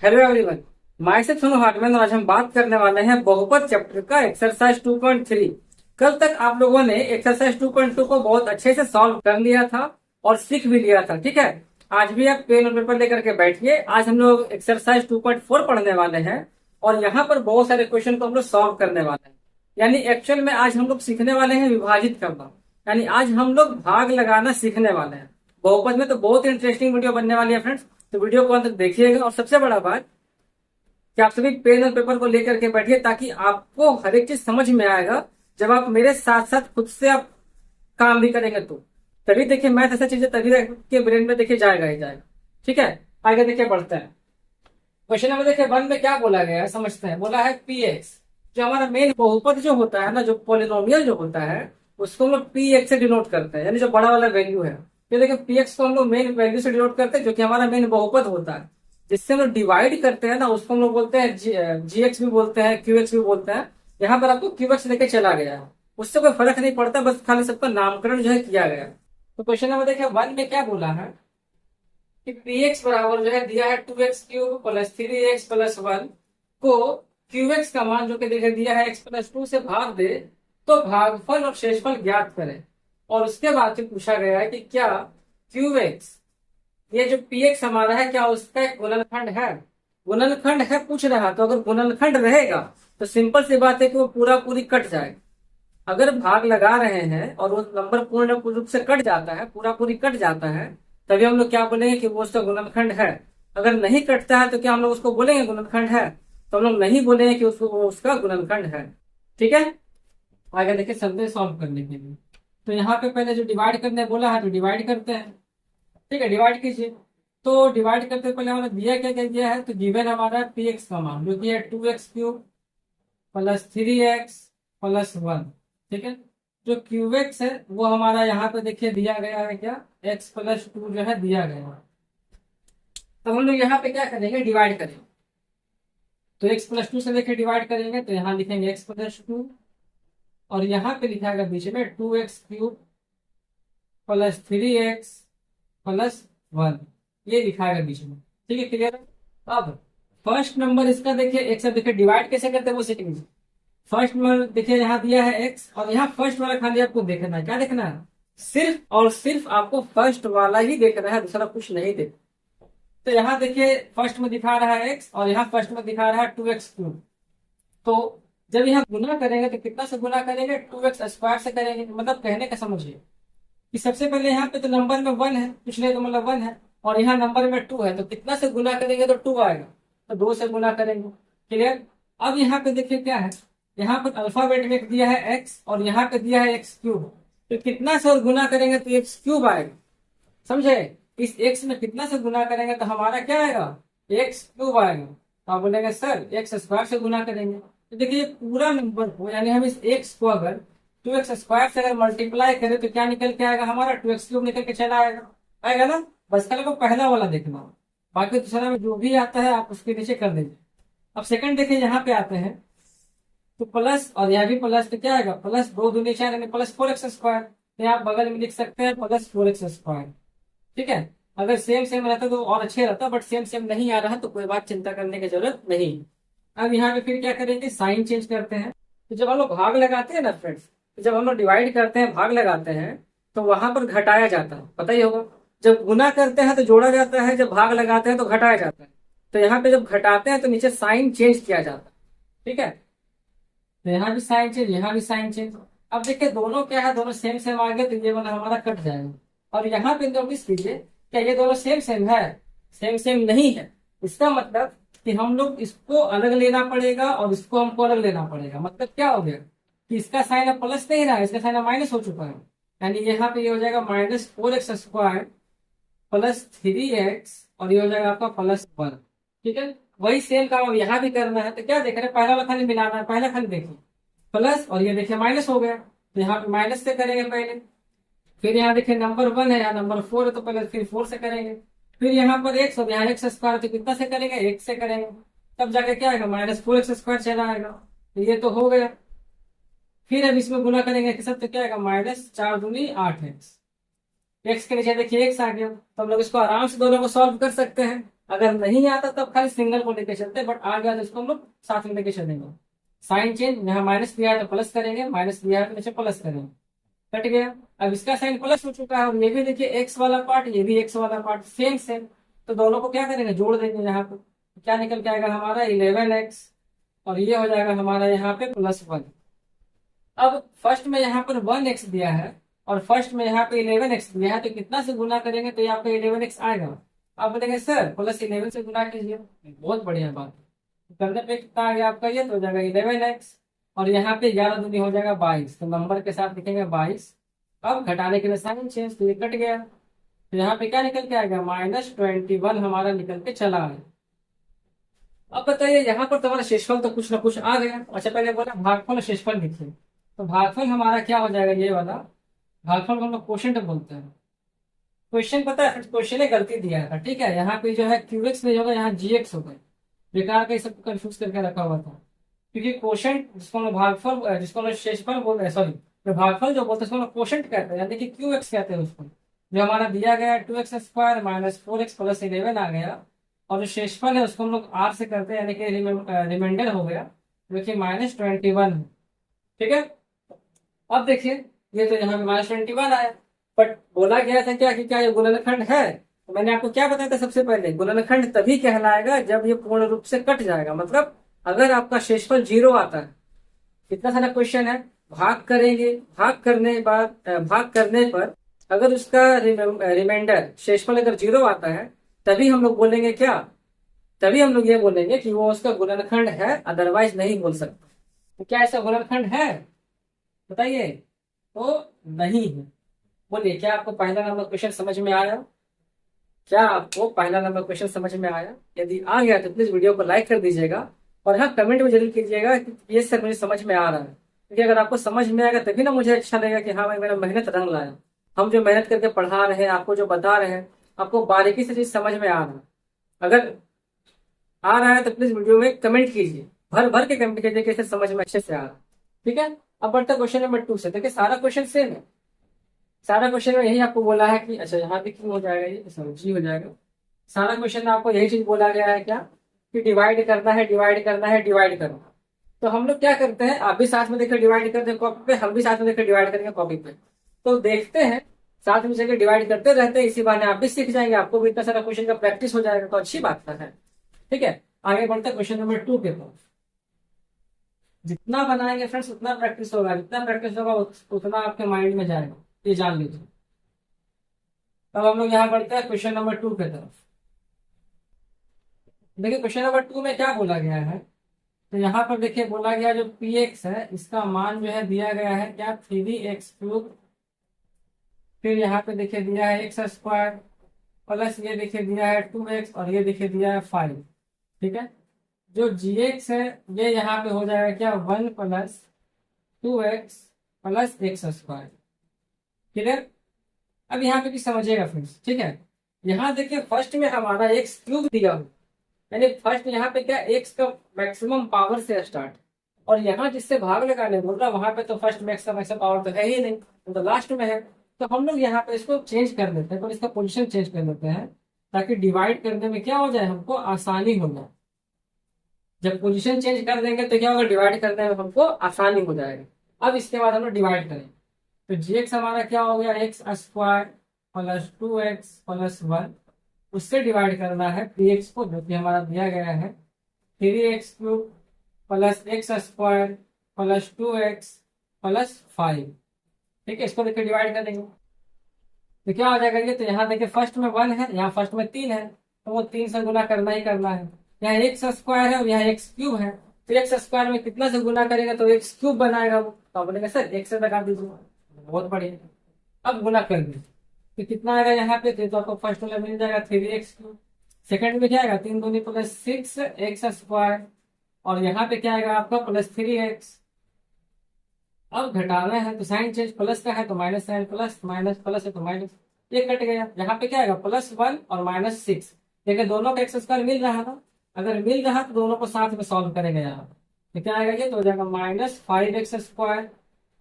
Hello everyone, my से Sonu Hartmann. आज हम बात करने वाले हैं बहुपद चैप्टर का एक्सरसाइज 2.3। कल तक आप लोगों ने एक्सरसाइज 2.2 को बहुत अच्छे से सॉल्व कर लिया था और सीख भी लिया था, ठीक है। आज भी आप पेन और पेपर लेकर के बैठिए। आज हम लोग एक्सरसाइज 2.4 पढ़ने वाले हैं और यहाँ पर बहुत सारे क्वेश्चन को हम लोग सॉल्व करने वाले हैं। यानी एक्चुअल में आज हम लोग सीखने वाले हैं विभाजित करना। यानी आज हम लोग भाग लगाना सीखने वाले हैं बहुपद में। तो बहुत इंटरेस्टिंग वीडियो बनने वाली है फ्रेंड्स, तो वीडियो को अंत तक देखिएगा। और सबसे बड़ा बात कि आप सभी पेन और पेपर को लेकर के बैठिए ताकि आपको हर एक चीज समझ में आएगा। जब आप मेरे साथ साथ खुद से आप काम भी करेंगे तो तभी देखिए मैथ ऐसा चीज है, तभी के ब्रेन में देखिए जाएगा ही जाएगा। ठीक है, आगे देखिए बढ़ते हैं। क्वेश्चन नंबर देखिए 1 में क्या बोला गया है समझते हैं। बोला है पी एक्स, जो हमारा मेन बहुपद जो होता है ना, जो पोलिनोमियल जो होता है उसको हम लोग पी एक्स से डिनोट करते हैं, यानी जो बड़ा वाला वैल्यू है। ये देखिए पी एक्स को हम लोग मेन वैल्यू से डिनोट करते हैं जो कि हमारा मेन बहुपद होता है। जिससे हम लोग डिवाइड करते हैं ना उसको हम लोग बोलते हैं जी एक्स भी बोलते हैं, क्यू एक्स भी बोलते हैं। यहाँ पर आपको क्यू एक्स लेके चला गया है, उससे कोई फर्क नहीं पड़ता, बस खाली सबका नामकरण जो है किया गया है। तो क्वेश्चन नंबर देखिए 1 में क्या बोला है कि पी एक्स बराबर जो है दिया है 2x³ प्लस 3x प्लस 1 को क्यू एक्स का मान जो कि देखिए दिया है x+2 से भाग दे तो भागफल और शेषफल ज्ञात करें। और उसके बाद फिर पूछा गया है कि क्या क्यू एक्स, ये जो पी एक्स हमारा है, क्या उसका एक गुणनखंड है। गुणनखंड है पूछ रहा, तो अगर गुणनखंड रहेगा तो सिंपल सी बात है कि वो पूरा पूरी कट जाएगा। अगर भाग लगा रहे हैं और वो नंबर पूर्ण रूप से कट जाता है, पूरा पूरी कट जाता है, तभी हम लोग क्या बोलेंगे कि वो उसका गुणनखंड है। अगर नहीं कटता है तो क्या हम लोग उसको बोलेंगे गुणनखंड है? तो हम लोग नहीं बोलेंगे कि उसको वो उसका गुणनखंड है। ठीक है, आगे देखिए संदेश सॉल्व करने के लिए। तो यहाँ पे पहले जो डिवाइड करने बोला है तो डिवाइड करते हैं। ठीक है, डिवाइड कीजिए। तो डिवाइड करते पहले हमें दिया क्या क्या दिया है, तो गिवन हमारा पी एक्स का मान जो कि है 2x³ प्लस 3x प्लस 1। ठीक है, जो क्यू एक्स है वो हमारा यहाँ पे देखिए दिया गया है क्या, x+2 जो है दिया गया है। तो हम लोग यहाँ पे क्या करेंगे, डिवाइड करेंगे। तो x+2 से देखिए डिवाइड करेंगे तो यहाँ लिखेंगे x+2 और यहाँ पे लिखा है बीच में 2x³ प्लस 3x प्लस 1, ये लिखा है बीच में। ठीक है, क्लियर है। अब फर्स्ट नंबर इसका देखिए एक से देखिए डिवाइड कैसे करते हैं वो सीख लीजिए। फर्स्ट नंबर देखिए यहाँ दिया है x और यहाँ फर्स्ट वाला खाली आपको देखना है। क्या देखना है? सिर्फ और सिर्फ आपको फर्स्ट वाला ही देखना है, दूसरा कुछ नहीं देखना। तो यहाँ देखिए फर्स्ट में दिखा रहा है x और यहाँ फर्स्ट में दिखा रहा है 2x³। तो जब यहाँ गुना करेंगे तो कितना से गुना करेंगे, 2x² से करेंगे। मतलब कहने का समझिए कि सबसे पहले यहाँ पे तो नंबर में 1 है, पिछले तो मतलब 1 है, और यहाँ नंबर में 2 है, तो कितना से गुना करेंगे तो 2 आएगा, तो 2 से गुना करेंगे। क्लियर। अब यहाँ पे देखिए क्या है, यहाँ पर अल्फाबेट में दिया है x और यहाँ पे दिया है x³। तो कितना से और गुना करेंगे तो x³ आएगा। समझे? इस x में कितना से गुना करेंगे तो हमारा क्या आएगा, x³ आएगा। तो आप बोलेंगे सर x² से गुना करेंगे। तो देखिए पूरा नंबर को, यानी हम इस x को अगर 2x² से अगर मल्टीप्लाई करें तो क्या निकल के आएगा, हमारा 2x³ निकल के चला आएगा। आएगा ना? बस कल को पहला वाला देखना, बाकी दूसरा में जो भी आता है आप उसके नीचे कर दीजिए। अब सेकंड देखिए, यहाँ पे आते हैं तो प्लस और यहाँ भी प्लस, तो क्या आएगा, प्लस 2 दूनी 4 यानी प्लस 4x²। तो यहाँ बगल में लिख सकते हैं प्लस 4x²। ठीक है, अगर सेम सेम रहता तो और अच्छे रहता, बट सेम सेम नहीं आ रहा तो कोई बात चिंता करने की जरूरत नहीं। अब यहाँ पे फिर क्या करेंगे, साइन चेंज करते हैं। तो जब हम लोग भाग लगाते हैं ना फ्रेंड्स, जब हम लोग डिवाइड करते हैं, भाग लगाते हैं, तो वहां पर घटाया जाता है, पता ही होगा। जब गुना करते हैं तो जोड़ा जाता है, जब भाग लगाते हैं तो घटाया जाता है। तो यहाँ पे जब घटाते हैं तो नीचे साइन चेंज किया जाता है। ठीक है, तो यहाँ भी साइन चेंज, यहाँ भी साइन चेंज। अब देखिए दोनों क्या है, दोनों सेम सेम आ गए तो ये वाला हमारा कट जाएगा। और यहाँ पे नोटिस कीजिए, क्या ये दोनों सेम सेम है? सेम सेम नहीं है। इसका मतलब कि हम लोग इसको अलग लेना पड़ेगा और इसको हमको अलग लेना पड़ेगा। मतलब क्या हो गया कि इसका साइन अब प्लस नहीं रहा, इसका साइन अब माइनस हो चुका है। यानी यहाँ पे ये हो जाएगा -4x² प्लस 3x और ये हो जाएगा आपका +1। ठीक है, वही सेम काम अब यहाँ भी करना है। तो क्या देख रहे हैं, पहला वाला खाली मिलाना है। पहला खाली देखिए प्लस और ये देखिए माइनस हो गया, तो यहाँ पे माइनस से करेंगे पहले। फिर यहाँ देखिए नंबर 1 है, यहाँ नंबर 4 है, तो पहले फिर 4 से करेंगे। फिर यहाँ पर x और यहाँ x² तो कितना से करेंगे, 1 से करेंगे। तब जाके क्या आएगा, -4x² चला आएगा। तो ये तो हो गया। फिर अब इसमें गुना करेंगे कि सब, तो क्या आएगा, -4 दूनी 8x। x के नीचे देखिए x आ गया, तो हम लोग इसको आराम से दोनों को सॉल्व कर सकते हैं। अगर नहीं आता तब खाली सिंगल को लेके चलते, बट आ गया तो इसको हम लोग साथ में लेके चलेंगे। साइन चेंज, यहाँ माइनस दिया है तो प्लस करेंगे, माइनस दिया है तो नीचे प्लस करेंगे, कट गया। अब इसका साइन प्लस हो चुका है, और ये भी देखिए एक्स वाला पार्ट, ये भी एक्स वाला पार्ट सेम सेम, तो दोनों को क्या करेंगे, जोड़ देंगे यहाँ पे। क्या निकल के आएगा हमारा 11x, और ये हो जाएगा हमारा यहाँ पे +1। अब फर्स्ट में यहाँ पर 1x दिया है और फर्स्ट में यहाँ पे 11x दिया है, तो कितना से गुना करेंगे तो यहाँ पे 11x आएगा। आप बोलेंगे सर +11 से गुना कीजिए, बहुत बढ़िया बात। करने पे कितना आ गया आपका, ये तो हो जाएगा 11x, और यहाँ पे 11 दूनी हो जाएगा 22, तो नंबर के साथ लिखेंगे 22। अब घटाने के लिए साइन चेंज, तो ये कट गया, तो यहाँ पे क्या निकल के आएगा, -21 हमारा निकल के चला है। अब बताइए यहाँ पर तुम्हारा शेषफल तो कुछ ना कुछ आ गया। अच्छा पहले बोला भागफल और शेषफल लिखिए, तो भागफल हमारा क्या हो जाएगा, ये वाला भागफल को हम लोग क्वोशंट बोलते हैं। क्वेश्चन पता है, क्वेश्चन ने गलती दिया था, ठीक है, यहाँ पे जो है QX नहीं होगा, यहाँ GX होगा। बेकार का सब कंफ्यूज करके रखा हुआ था, क्योंकि क्वोशंट जिसको हम भागफल, जिसको हम शेषफल बोल रहे हैं, सॉरी, तो भागफल जो बोलते हैं उसको हम क्वोशंट कहते हैं, यानी कि QX कहते हैं उसको। जो हमारा दिया गया 2x² - 4x + 11 आ गया, और जो शेषफल है उसको हम लोग R से करते हैं, यानी कि रिमाइंडर हो गया, जो कि -21 है। ठीक है, अब देखिए ये तो यहाँ पे -21 आया, बट बोला गया था क्या कि क्या ये गुणनखंड है, तो मैंने आपको क्या बताया था सबसे पहले, गुणनखंड तभी कहलाएगा जब ये पूर्ण रूप से कट जाएगा। मतलब अगर आपका शेषफल 0 आता है, कितना सारा क्वेश्चन है, भाग करेंगे, भाग करने पर अगर उसका रिमाइंडर शेषफल अगर 0 आता है, तभी हम लोग बोलेंगे क्या, तभी हम लोग ये बोलेंगे कि वो उसका गुणनखंड है, अदरवाइज नहीं बोल सकते। तो क्या ऐसा गुणनखंड है, बताइए। तो नहीं है। बोलिए, क्या आपको पहला नंबर क्वेश्चन समझ में आया? क्या आपको पहला नंबर क्वेश्चन समझ में आया? यदि आ गया तो प्लीज वीडियो को लाइक कर दीजिएगा, और हाँ कमेंट में जरूर कीजिएगा कि ये सर मुझे समझ में आ रहा है, क्योंकि अगर आपको समझ में आएगा तभी ना मुझे अच्छा लगेगा कि हाँ भाई मेरा मेहनत रंग लाया। हम जो मेहनत करके पढ़ा रहे हैं, आपको जो बता रहे हैं, आपको बारीकी से चीज समझ में आ रहा है। अगर आ रहा है तो प्लीज वीडियो में कमेंट कीजिए, भर भर के कमेंट कीजिए कि इसे समझ में अच्छे से आ रहा है। ठीक है, अब बढ़ता क्वेश्चन नंबर 2 से। देखिए सारा क्वेश्चन सेम है, सारा क्वेश्चन में यही आपको बोला है कि, अच्छा यहाँ पे क्यों हो जाएगा, ये समझी हो जाएगा। सारा क्वेश्चन में आपको यही चीज बोला गया है क्या, कि डिवाइड करना है, डिवाइड करना है, डिवाइड करना। तो हम लोग क्या करते हैं, आप भी साथ में देखकर डिवाइड करते हैं कॉपी पे, हम भी साथ में देखकर डिवाइड करेंगे कॉपी पे। तो देखते हैं, साथ में जगह डिवाइड करते रहते हैं, इसी बहाने आप भी सीख जाएंगे, आपको भी इतना सारा क्वेश्चन का प्रैक्टिस हो जाएगा, तो अच्छी बात है। ठीक है, आगे बढ़ते क्वेश्चन नंबर 2 के पास। जितना बनाएंगे फ्रेंड्स उतना प्रैक्टिस होगा, जितना प्रैक्टिस होगा उतना आपके माइंड में जाएगा, ये जान लीजिए। तब हम लोग यहाँ बढ़ते हैं क्वेश्चन नंबर 2 के तरफ। देखिए क्वेश्चन नंबर 2 में क्या बोला गया है, तो यहाँ पर देखिए बोला गया जो px है, इसका मान जो है दिया गया है क्या, 3x3, फिर यहाँ पे देखिए दिया है x² प्लस ये देखिए दिया है 2x, और ये देखिए दिया है 5। ठीक है, जो gx है ये यहाँ पे हो जाएगा क्या, 1 + 2x + x²। ठीक है, अब यहाँ पे भी समझिएगा फ्रेंड्स। ठीक है, यहाँ देखिए फर्स्ट में हमारा x³ दिया हो, यानी फर्स्ट यहाँ पे क्या, x का मैक्सिमम पावर से स्टार्ट, और यहाँ जिससे भाग लगाने बोल रहा वहां पे तो फर्स्ट मैक्स का मैक्सिमम पावर तो है ही नहीं, तो लास्ट में है। तो हम लोग यहाँ पे इसको चेंज कर देते हैं, तो इसका पोजीशन चेंज कर देते हैं, ताकि डिवाइड करने में क्या हो जाए, हमको आसानी हो जाए। जब पोजीशन चेंज कर देंगे तो क्या होगा, डिवाइड करने में हमको आसानी हो जाएगी। अब इसके बाद हम लोग डिवाइड करें, तो gx हमारा क्या हो गया, x² + 2x + 1, उससे डिवाइड करना है 3x को, जो कि हमारा दिया गया है 3x³ + x² + 2x + 5। ठीक है, इसको देखिए डिवाइड कर देंगे तो क्या हो जाएगा, ये तो यहाँ देखिए फर्स्ट में 1 है, यहाँ फर्स्ट में 3 है, तो वो 3 से गुना करना ही करना है। यहाँ x² है और यहाँ x³ है, तो x² में कितना से गुना करेगा तो x³ बनाएगा वो, तो बोलेंगे सर x से लगा दीजिए, बहुत बढ़िया। अब गुना कर दीजिए तो कितना आएगा यहाँ पे, तो आपको फर्स्ट वाला मिल जाएगा 3x³, सेकंड में क्या आएगा 3 दूनी + 6x², और यहाँ पे क्या आएगा आपका +3x। अब घटाना है तो साइन चेंज, प्लस का है तो minus sign, plus minus plus है तो माइनस, ये कट गया। यहाँ पे क्या आएगा +1 और -6, देखिए दोनों का x² मिल रहा था, अगर मिल रहा तो दोनों को साथ में सॉल्व करेंगे यहाँ, तो क्या आएगा, ये तो हो जाएगा -5x²,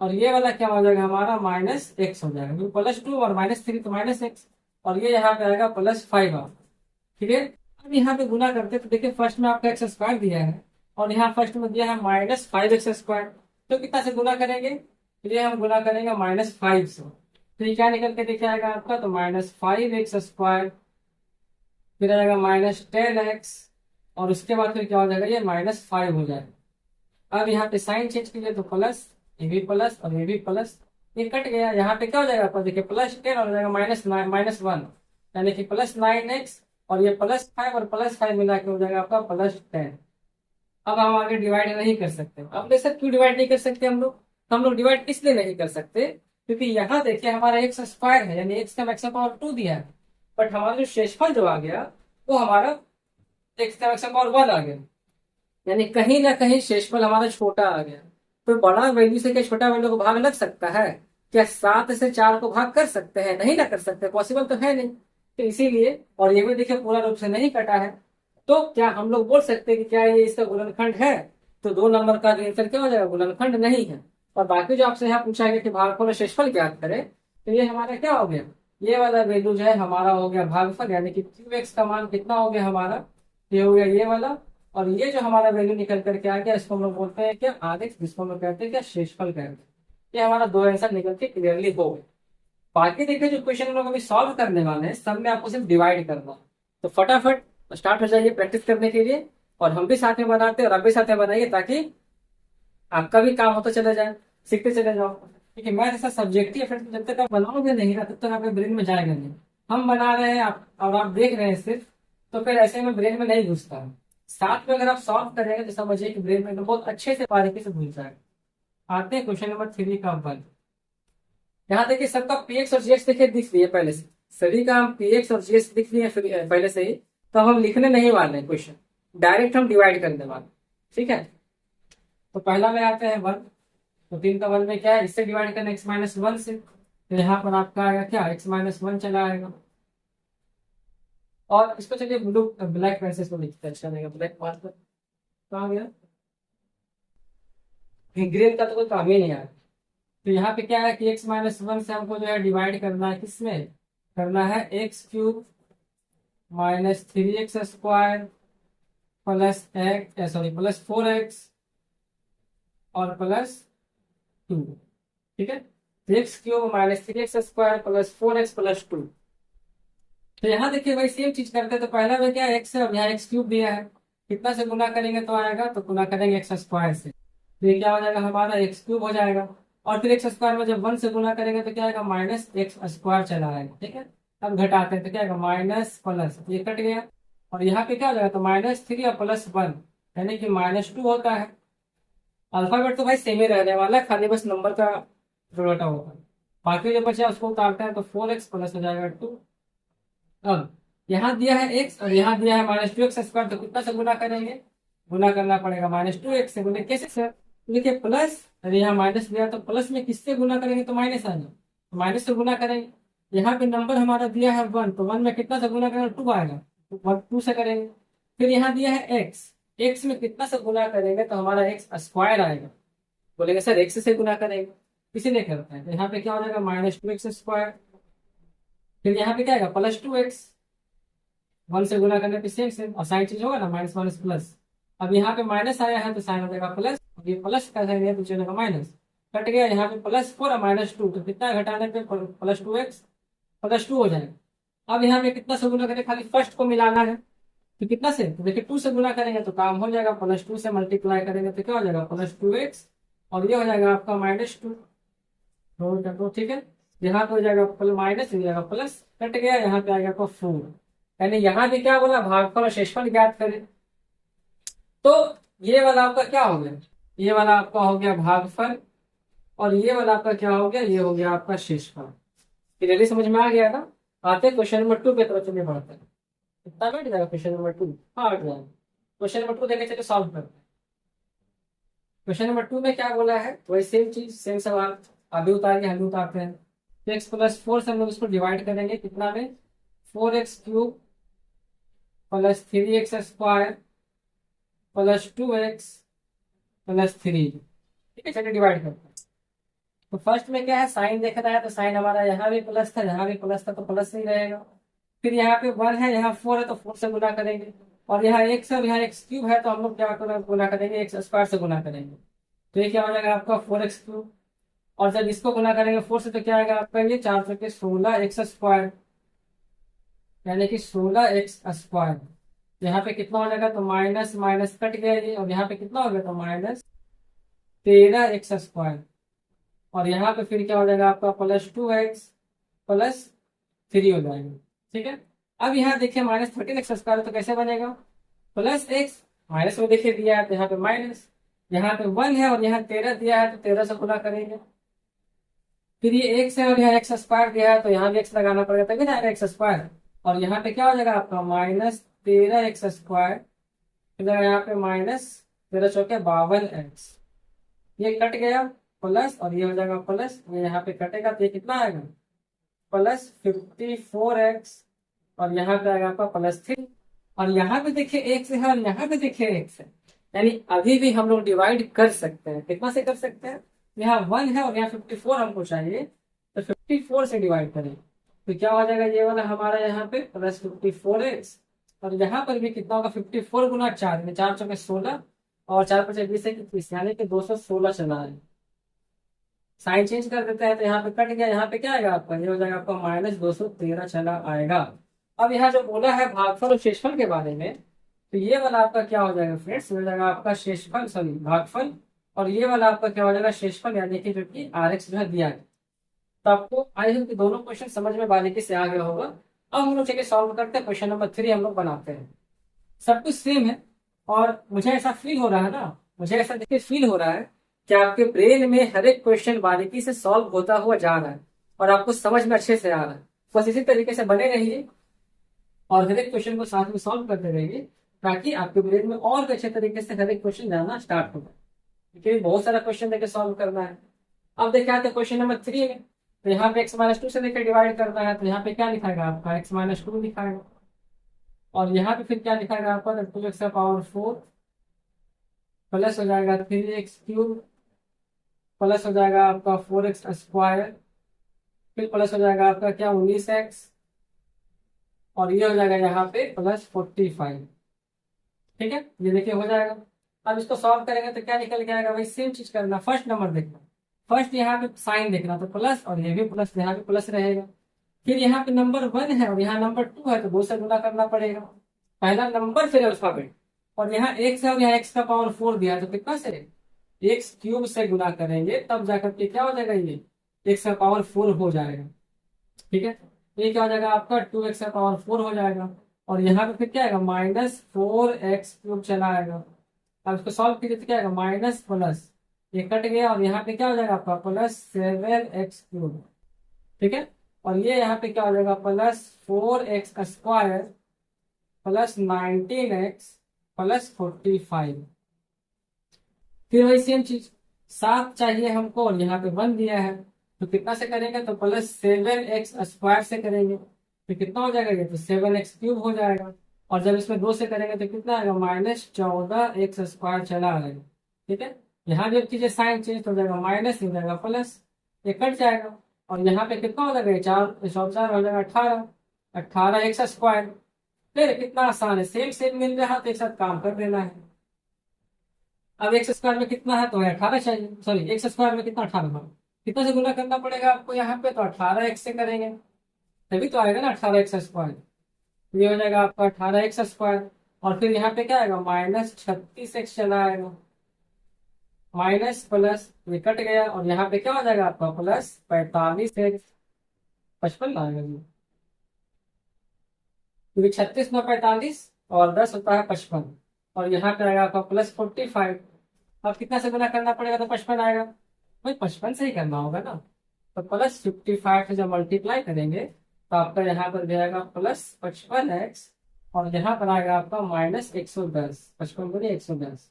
और ये वाला क्या हो जाएगा हमारा -x हो जाएगा, क्योंकि +2 और -3 तो -x, और ये यहाँ पे आएगा +5। ठीक है, अब यहाँ पे गुना करते हैं तो देखिए फर्स्ट में आपका एक्स स्क्वायर दिया है और यहाँ फर्स्ट में दिया है -5x²। तो कितना से गुना करेंगे? तो ये हम गुना करेंगे -5 से। तो ये क्या निकल के देखिए आएगा आपका, तो -5x², फिर आएगा -10x, और उसके बाद फिर क्या हो जाएगा, ये -5 हो जाएगा। अब यहाँ पे साइन चेंज कीजिए तो प्लस, ये भी प्लस और ये भी प्लस, ये कट गया। यहाँ पे क्या हो जाएगा आपका, देखिए +10 और हो जाएगा -1, यानी कि +9x, और ये +5 और +5 मिला के हो जाएगा आपका +10। अब हम आगे डिवाइड नहीं कर सकते। अब देखिए क्यों डिवाइड नहीं कर सकते हम लोग डिवाइड इसलिए नहीं कर सकते क्योंकि यहाँ देखिए हमारा x² है, यानी x का मैक्सिमम पावर 2 दिया है, बट हमारा जो शेषफल जो आ गया वो हमारा x का मैक्सिमम पावर 1 आ गया, यानी कहीं ना कहीं शेषफल हमारा छोटा आ गया। तो बड़ा वैल्यू से क्या छोटा वैल्यू को भाग लग सकता है? क्या 7 से 4 को भाग कर सकते हैं? नहीं ना कर सकते, पॉसिबल तो है नहीं। तो इसीलिए, और ये भी देखिए पूरा रूप से नहीं कटा है, तो क्या हम लोग बोल सकते हैं कि क्या ये इसका गुणनखंड है? तो 2 नंबर का आंसर क्या हो जाएगा, गुणनखंड नहीं है। और बाकी जो आपसे यहाँ पूछा गया कि भागफल और शेषफल ज्ञात करें, तो ये हमारा क्या हो गया, ये वाला वैल्यू जो है हमारा हो गया भागफल, यानी कि 2x का मान कितना हो गया हमारा, ये हो गया ये वाला। और ये जो हमारा वैल्यू निकल करके आ गया, इसको हम लोग बोलते हैं क्या, आरेख, जिसको हम लोग कहते हैं क्या, शेषफल कहते हैं। ये हमारा 2 आंसर निकल के क्लियरली हो गए। बाकी देखिए जो क्वेश्चन हम लोग अभी सॉल्व करने वाले हैं, सब में आपको सिर्फ डिवाइड करना है। तो फटाफट स्टार्ट हो जाइए प्रैक्टिस करने के लिए, और हम भी साथ में बनाते हैं और आप भी साथ में बनाइए, ताकि आपका भी काम होता चला जाए, सीखते चले जाओ। क्योंकि मैथ ऐसा सब्जेक्ट ही है फ्रेंड्स, जब तक आप बनाओगे नहीं ना तब तक आपके ब्रेन में जाएगा नहीं। हम बना रहे हैं आप और आप देख रहे हैं सिर्फ, तो फिर ऐसे में ब्रेन में नहीं घुसता है। साथ में अगर आप सॉल्व करेंगे तो समझिए कि ब्रेन में तो बहुत अच्छे से बारीकी से घुस जाएगा। आते हैं क्वेश्चन नंबर 3 का वन। यहाँ देखिए सबका px और gx देखिए दिख रही है पहले से, सभी का हम px और gx दिख रही है पहले से ही। तो हम लिखने नहीं वाले हैं क्वेश्चन, डायरेक्ट हम डिवाइड करने वाले, ठीक है। तो पहला में आते हैं 1। तो 3 का 1 में क्या है, इससे डिवाइड करना x-1 से। तो यहाँ पर आपका आएगा क्या, x-1 चला आएगा। और इसको चलिए ब्लू ब्लैक पेन से इसको लिखते हैं, अच्छा रहेगा। ब्लैक मार्कर कहाँ गया, ग्रीन का तो कोई काम ही नहीं आया। तो यहाँ पे क्या है कि x-1 से हमको जो है डिवाइड करना है, किसमें करना है, x³ -3x² +4x और +2, ठीक है। तो x³ -3x² +4x +2। तो यहाँ देखिए भाई सेम चीज करते हैं। तो पहला में क्या है, x है और यहाँ x³ दिया है, कितना से गुना करेंगे तो आएगा, तो गुना करेंगे x² से। तो ये क्या हो जाएगा हमारा, x³ हो जाएगा। और फिर x² में जब 1 से गुना करेंगे तो क्या आएगा, -x² चला आएगा, ठीक है। अब घटाते हैं तो क्या आएगा, माइनस प्लस, ये कट गया। और यहाँ पे क्या हो जाएगा, तो -3 और +1, यानी कि -2 होता है। अल्फाबेट तो भाई सेम ही रहने वाला है, खाली बस नंबर का जोड़टा होगा। बाकी जो बचा उसको उतारते हैं तो 4x प्लस हो जाएगा 2। अब यहाँ दिया है x और यहाँ दिया है -2x², तो कितना से गुना करेंगे, गुना करना पड़ेगा -2x से। गुना कैसे सर, देखिए प्लस, अरे यहाँ माइनस दिया तो प्लस में किससे गुना करेंगे तो माइनस आ जाए, माइनस से गुना करेंगे। यहाँ पे नंबर हमारा दिया है 1, तो 1 में कितना से गुना करेंगे, 2 आएगा, तो 2 से करेंगे। फिर यहाँ दिया है x, x में कितना से गुना करेंगे तो हमारा x² आएगा। बोलेंगे सर x से गुना करेंगे, इसीलिए करते हैं। तो यहाँ पे क्या हो जाएगा, -2x²। फिर यहाँ पे क्या आएगा, +2x, 1 से गुना करने पे सेम और साइन चेंज होगा ना, माइनस माइनस प्लस। अब यहाँ पे माइनस आया है तो साइन हो जाएगा प्लस, ये प्लस का साइन है तो चलेगा माइनस, कट गया। यहाँ पे +4 और -2, तो कितना घटाने पे +2x +2 हो जाएगा। अब यहाँ पे कितना से गुना करें, खाली फर्स्ट को मिलाना है, तो कितना से, तो देखिए 2 से गुना करेंगे तो काम हो जाएगा, +2 से मल्टीप्लाई करेंगे तो क्या हो जाएगा, +2x, और ये हो जाएगा आपका -2, ठीक है। यहाँ पे हो जाएगा माइनस, हो जाएगा प्लस, कट गया। यहाँ पे आएगा 4, यानी यहाँ पे क्या बोला, भागफल और शेषफल ज्ञात करें। तो ये वाला आपका क्या हो गया, ये वाला आपका हो गया भागफल, और ये वाला आपका क्या हो गया, ये हो गया आपका शेषफल। क्लियरली समझ में आ गया ना। आते क्वेश्चन नंबर 2 पे तरफ चलिए बढ़ते हैं। कितना बैठ जाएगा क्वेश्चन नंबर 2, हाँ बैठ जाएगा। क्वेश्चन नंबर 2 देखे चलिए सॉल्व करते हैं। क्वेश्चन नंबर 2 में क्या बोला है, वही सेम चीज, सेम सवाल, अभी उतारिए हम भी उतारते हैं। तो x+4 से हम लोग इसको डिवाइड करेंगे, कितना में, 4x³ +3x² +2x +3, ठीक है। चलिए डिवाइड करते हैं। तो फर्स्ट में क्या है, साइन देखना है, तो साइन हमारा यहाँ भी प्लस था, यहाँ भी प्लस था, तो प्लस ही रहेगा। फिर यहाँ पे 1 है, यहाँ 4 है तो 4 से गुना करेंगे, और यहाँ x है और यहाँ x क्यूब है तो हम लोग क्या गुना करेंगे, x स्क्वायर से गुना करेंगे। तो ये क्या हो जाएगा आपका 4x क्यूब, और जब इसको गुना करेंगे 4 से तो क्या आएगा आपका ये 4 के 16x स्क्वायर, यानी कि 16x स्क्वायर। यहाँ पे कितना हो जाएगा, तो माइनस माइनस कट गया ये, और यहाँ पे कितना हो गया, तो माइनस 13x स्क्वायर, और यहाँ पे फिर क्या हो जाएगा आपका +2x+3 हो जाएगा। ठीक है, अब यहाँ देखिए -13x स्क्वायर तो कैसे बनेगा, +x, माइनस में देखिए दिया है तो यहाँ पे माइनस, यहाँ पे 1 है और यहाँ 13 दिया है तो 13 से गुना करेंगे। फिर ये x है और यहाँ x स्क्वायर दिया है तो यहाँ भी x लगाना पड़ेगा तभी ना आएगा x स्क्वायर, और यहाँ पे क्या हो जाएगा आपका -13x स्क्वायर, फिर यहाँ पे -13×4 = 52x, ये कट गया प्लस, और ये हो जाएगा प्लस, ये यहाँ पे कटेगा तो ये कितना आएगा +54x, और यहाँ पे आएगा आपका +3, और यहाँ पे देखिए x है और यहाँ पे देखिए x है, यानी अभी भी हम लोग डिवाइड कर सकते हैं। कितना से कर सकते हैं, यहाँ 1 है और यहाँ 54 हमको चाहिए, तो 54 से डिवाइड करें तो क्या हो जाएगा, ये वाला हमारा यहाँ पे +54x, और यहाँ पर भी कितना होगा 54 गुना 4, 4×4 = 16, और 4×5 = 20, यानी कि 216 चला है। साइन चेंज कर देते हैं तो यहाँ पे कट गया, यहाँ पे क्या आएगा आपका, ये हो जाएगा आपका -213 चला आएगा। अब यहाँ जो बोला है भागफल और शेषफल के बारे में, तो ये वाला आपका क्या हो जाएगा फ्रेंड्स, हो जाएगा आपका शेषफल, सॉरी भागफल, और ये वाला आपका क्या हो जाएगा शेषफल, यानी कि जो कि RX जो है दिया है। तो आपको आई होप कि दोनों क्वेश्चन समझ में बारीकी से आ गया होगा। अब हम लोग चलिए सॉल्व करते हैं, क्वेश्चन नंबर 3 हम लोग बनाते हैं। सब कुछ सेम है, और मुझे ऐसा फील हो रहा है ना, मुझे ऐसा देखिए फील हो रहा है कि आपके ब्रेन में हर एक क्वेश्चन बारीकी से सॉल्व होता हुआ जा रहा है, और आपको समझ में अच्छे से आ रहा है। बस इसी तरीके से बने रहिए और हर एक क्वेश्चन को साथ में सॉल्व करते रहिए, ताकि आपके ब्रेन में और भी अच्छे तरीके से हर एक क्वेश्चन जाना स्टार्ट होगा, क्योंकि बहुत सारा क्वेश्चन देके सॉल्व करना है। अब देखिए आते हैं क्वेश्चन नंबर 3 में, तो यहाँ पे x-2 से लेकर डिवाइड करना है, तो यहाँ पे क्या लिखाएगा आपका x-2 लिखाएगा, और यहाँ पे फिर क्या लिखाएगा आपका 2x⁴ प्लस हो जाएगा 3x³ प्लस हो जाएगा आपका 4x², फिर प्लस हो जाएगा आपका क्या 19x, और ये हो जाएगा यहाँ पे +45। ठीक है, ये देखिए हो जाएगा। अब इसको सॉल्व करेंगे तो क्या निकल के आएगा, वही सेम चीज करना, फर्स्ट नंबर देखना, फर्स्ट यहाँ पे साइन देखना, तो प्लस, और ये भी प्लस, यहाँ पे प्लस रहेगा। फिर यहाँ पे नंबर 1 है और यहाँ नंबर 2 है तो 2 से गुना करना पड़ेगा, पहला नंबर फिर अल्फाबेट, और यहाँ x है और यहाँ x⁴ दिया है तो कितना से x³ से गुना करेंगे, तब जाकर के क्या हो जाएगा, ये x⁴ हो जाएगा। ठीक है, ये क्या हो जाएगा आपका 2x⁴ हो जाएगा, और यहाँ पे फिर क्या आएगा -4x³ चला आएगा। अब इसको सॉल्व कीजिए तो क्या आएगा माइनस प्लस, ये कट गया, और यहाँ पे क्या हो जाएगा आपका +7x³। ठीक है, और ये यहाँ पे क्या हो जाएगा +4x² +19x +45। फिर वही सेम चीज 7 चाहिए हमको, और यहाँ पे 1 दिया है, तो कितना से करेंगे, तो +7x² से करेंगे, तो कितना हो जाएगा, ये तो 7x³ हो जाएगा, और जब इसमें 2 से करेंगे तो कितना आएगा -14x² चला आएगा। ठीक है, यहाँ जब चीजें साइन चेंज हो जाएगा, माइनस हो जाएगा प्लस, ये कट जाएगा, और यहाँ पे कितना हो जाएगा 4 हो जाएगा 18x²। फिर कितना आसान है, सेम सेम मिल रहा है तो एक साथ काम कर देना है। अब x² में कितना है, तो 18 चाहिए, सॉरी x² में कितना 18 है, कितना से गुना करना पड़ेगा आपको यहाँ पे, तो 18x से करेंगे तभी तो आएगा ना 18x²। ये हो जाएगा आपका 18x², और फिर यहाँ पे क्या आएगा -36x चला आएगा, माइनस प्लस, ये कट गया, और यहाँ पे क्या हो जाएगा आपका +45x, 55 आएगा ये, क्योंकि 36 में 45 और 10 होता है 55, और यहाँ पे आएगा आपका +45। अब कितना से गुना करना पड़ेगा, तो 55 आएगा, भाई 55 से ही करना होगा ना, तो +55 से जब मल्टीप्लाई करेंगे तो आपका यहाँ पर जाएगा +55x, और यहाँ पर आएगा आपका -110, 55 गुने 110,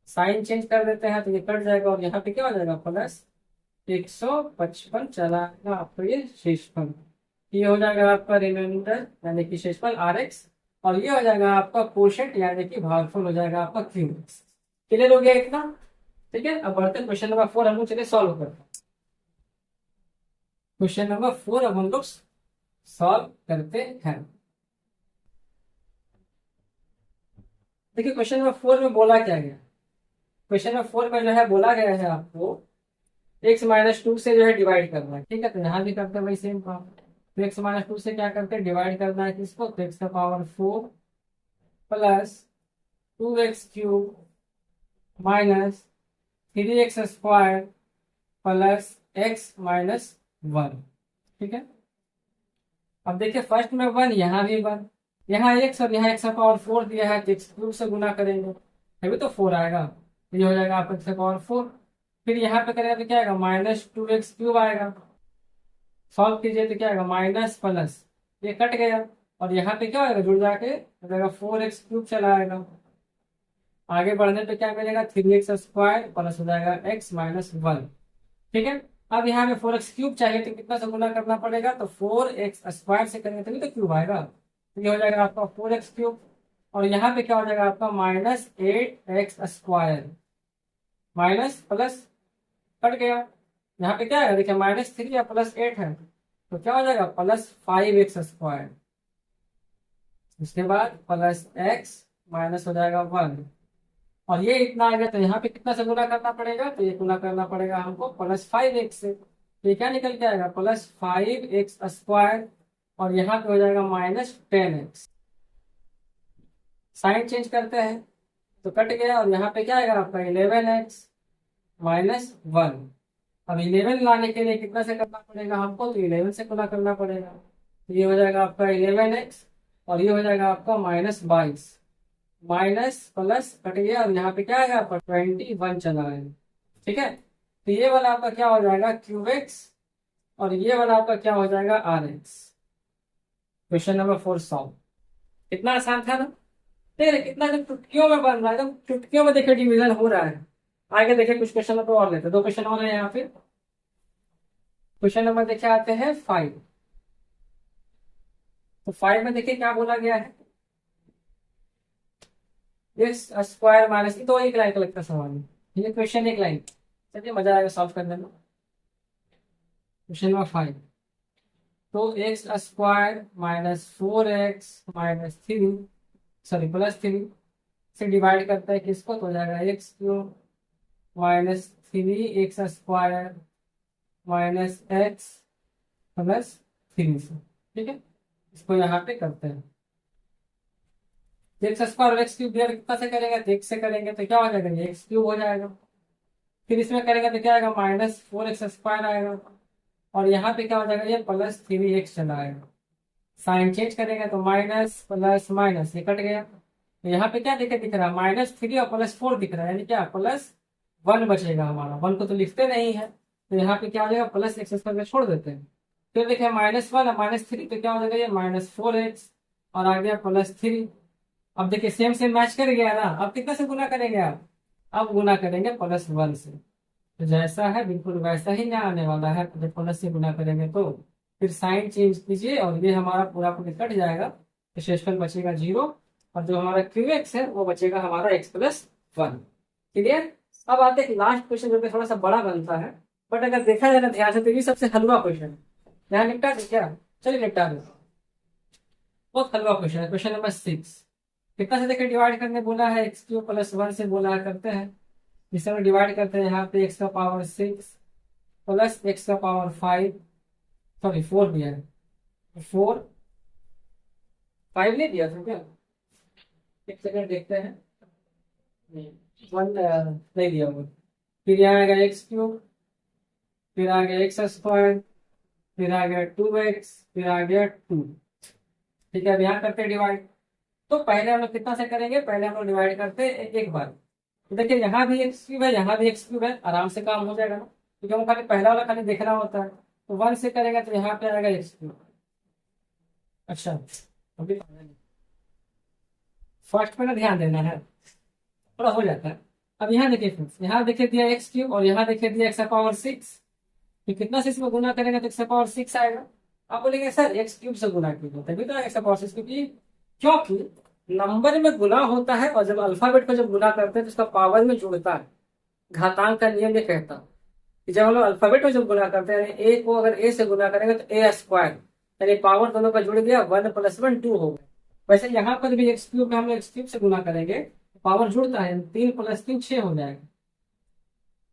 साइन चेंज कर देते हैं तो ये कट जाएगा, और यहाँ पे क्या हो जाएगा +155 चला आएगा आपको ये शेषफल। ये हो जाएगा आपका रिमाइंडर यानी कि शेषफल RX, और ये हो जाएगा आपका कोशेंट यानी कि भागफल हो जाएगा आपका QX। क्लियर हो गया इतना। ठीक है, अब बढ़ते हैं क्वेश्चन नंबर 4 हम लोग चलिए सॉल्व करते हैं। क्वेश्चन नंबर 4 अब हम लोग सॉल्व करते हैं। देखिए क्वेश्चन नंबर 4 में बोला क्या गया। क्वेश्चन नंबर 4 में जो है बोला गया है आपको x-2 से जो है डिवाइड करना है। ठीक है, तो यहाँ भी करते हैं वही सेम काम। तो x-2 से क्या करते हैं, डिवाइड करना है किसको, तो x का power 4 plus 2x³ minus 3x² plus x-1। ठीक है, अब देखिए फर्स्ट में 1, यहाँ भी 1, यहाँ x और यहाँ x का पावर 4 दिया है, तो x³ से गुना करेंगे तभी तो 4 आएगा। ये हो जाएगा आपका x का पावर 4। फिर यहाँ पे करेंगे तो क्या आएगा, -2x³ आएगा। सॉल्व कीजिए तो क्या आएगा, माइनस प्लस ये कट गया, और यहाँ पे क्या होगा, जुड़ जाके हो जाएगा 4x³ चला आएगा। आगे बढ़ने पे क्या मिलेगा, 3x² प्लस हो जाएगा x-1। ठीक है, अब यहाँ पे 4x³ चाहिए तो कितना से गुना करना पड़ेगा, तो 4x² से करेंगे तभी तो क्यूब आएगा। तो ये हो जाएगा आपका 4x³, और यहाँ पे क्या हो जाएगा आपका -8x², माइनस प्लस कट गया। यहाँ पे क्या है, देखिए -3 या +8 है, तो क्या हो जाएगा +5x²। उसके बाद प्लस x माइनस हो जाएगा 1, और ये इतना आ गया, तो यहाँ पे कितना से गुना करना पड़ेगा, तो ये गुना करना पड़ेगा हमको +5x से। तो ये क्या निकल के आएगा, +5x², और यहाँ पे हो जाएगा -10x। साइन चेंज करते हैं तो कट गया, और यहाँ पे क्या आएगा आपका 11x-1। अब 11 लाने के लिए कितना से करना पड़ेगा हमको, तो 11 से गुना करना पड़ेगा। तो ये हो जाएगा आपका 11x, और ये हो जाएगा आपका -22, माइनस प्लस कट गया, और यहाँ पे क्या आएगा आपका 21 चला है। ठीक है, तो ये वाला आपका क्या हो जाएगा QX, और ये वाला आपका क्या हो जाएगा RX। Question number 4 solve. कितना आसान था ना, देखिए कितना जब चुटकियों में बन रहा है, एकदम चुटकियों में देखिए डिवीजन हो रहा है। आगे देखिए कुछ क्वेश्चन नंबर और लेते हैं, 2 क्वेश्चन और है यहाँ पे। क्वेश्चन नंबर देखिए आते हैं 5। तो 5 में देखिए क्या बोला गया है, x² माइनस, तो एक लाइन का लगता सवाल है ये, क्वेश्चन एक लाइन। चलिए मजा आएगा सॉल्व करने में। क्वेश्चन नंबर 5, तो x² minus 4x minus 3, sorry +3 से डिवाइड करता है किसको, तो हो जाएगा x³ minus 3x² minus x plus 3 से। ठीक है, इसको यहाँ पे करते हैं। x² और x³ कितना से करेंगे, तो x से करेंगे तो क्या हो जाएगा, ये x³ हो जाएगा। फिर इसमें करेंगे तो क्या आएगा, -4x² आएगा, और यहाँ पे क्या हो जाएगा, ये +3x चला आएगा। साइन चेंज करेंगे तो माइनस प्लस माइनस ये कट गया, तो यहाँ पे क्या दिख रहा है, -3 और +4 दिख रहा है, यानी क्या +1 बचेगा हमारा। 1 को तो लिखते नहीं है, तो यहाँ पे क्या हो जाएगा +x² में छोड़ देते हैं। फिर देखिए -1 और -3 तो क्या हो जाएगा, ये -4x, और आ गया +3। अब देखिए सेम सेम मैच कर गया ना, अब कितना से गुना करेंगे आप, अब गुना करेंगे +1 से। तो जैसा है बिल्कुल वैसा ही ना आने वाला है, तो जब प्लस से गुना करेंगे तो फिर साइन चेंज कीजिए, और ये हमारा पूरा पूरी कट जाएगा, तो शेषफल बचेगा 0, और जो हमारा QX है वो बचेगा हमारा x+1। क्लियर। अब आते हैं लास्ट क्वेश्चन, जो कि थोड़ा सा बड़ा बनता है, बट अगर देखा जाए ना ध्यान से तो ये सबसे हलवा क्वेश्चन है। ध्यान निपटा दे क्या, चलिए निपटा दो। बहुत हलवा क्वेश्चन है। क्वेश्चन नंबर 6, कितना से देखिए डिवाइड करने बोला है, x³ + 1 से बोला है, करते हैं। इसे हम डिवाइड करते हैं, यहाँ पे x का पावर 6 प्लस x का पावर 5, सॉरी 4 दिया है, 4 5 नहीं दिया था क्या, एक सेकंड देखते हैं, 1 नहीं दिया वो। फिर यहाँ आ गया x³, फिर आ गया x², फिर आ गया 2x, फिर आ गया 2। ठीक है, अब यहाँ करते हैं डिवाइड। तो पहले हम लोग कितना से करेंगे, पहले हम लोग डिवाइड करते हैं एक बार। तो देखिए यहाँ भी x³ है, यहाँ भी x³ है, आराम से काम हो जाएगा ना, क्योंकि हम खाली पहला वाला खाली देखना होता है। तो 1 से करेंगे तो यहाँ पे आएगा x³। अच्छा, अभी फर्स्ट पे ना ध्यान देना है, थोड़ा हो जाता है। अब यहाँ देखिए फ्रेंड्स, यहाँ देखिए दिया x³ और यहाँ देखिए दिया x⁻6, तो कितना से इसमें गुना करेंगे तो x⁻6 आएगा। आप बोलेंगे सर x³ से गुना कीजिए, तभी तो x⁻6, क्योंकि नंबर में गुना होता है, और जब अल्फाबेट को जब गुना करते हैं तो उसका पावर में जुड़ता है। घातांक का नियम ये कहता है कि जब हम लोग अल्फाबेट को जब गुना करते हैं, यानी a को अगर a से गुना करेंगे तो a², यानी पावर दोनों का जुड़ गया, 1 + 1 2 हो गया। वैसे यहाँ पर भी एक्स क्यूब में हम एक्स क्यूब से गुना करेंगे, पावर जुड़ता है, 3 + 3 6 हो जाएगा,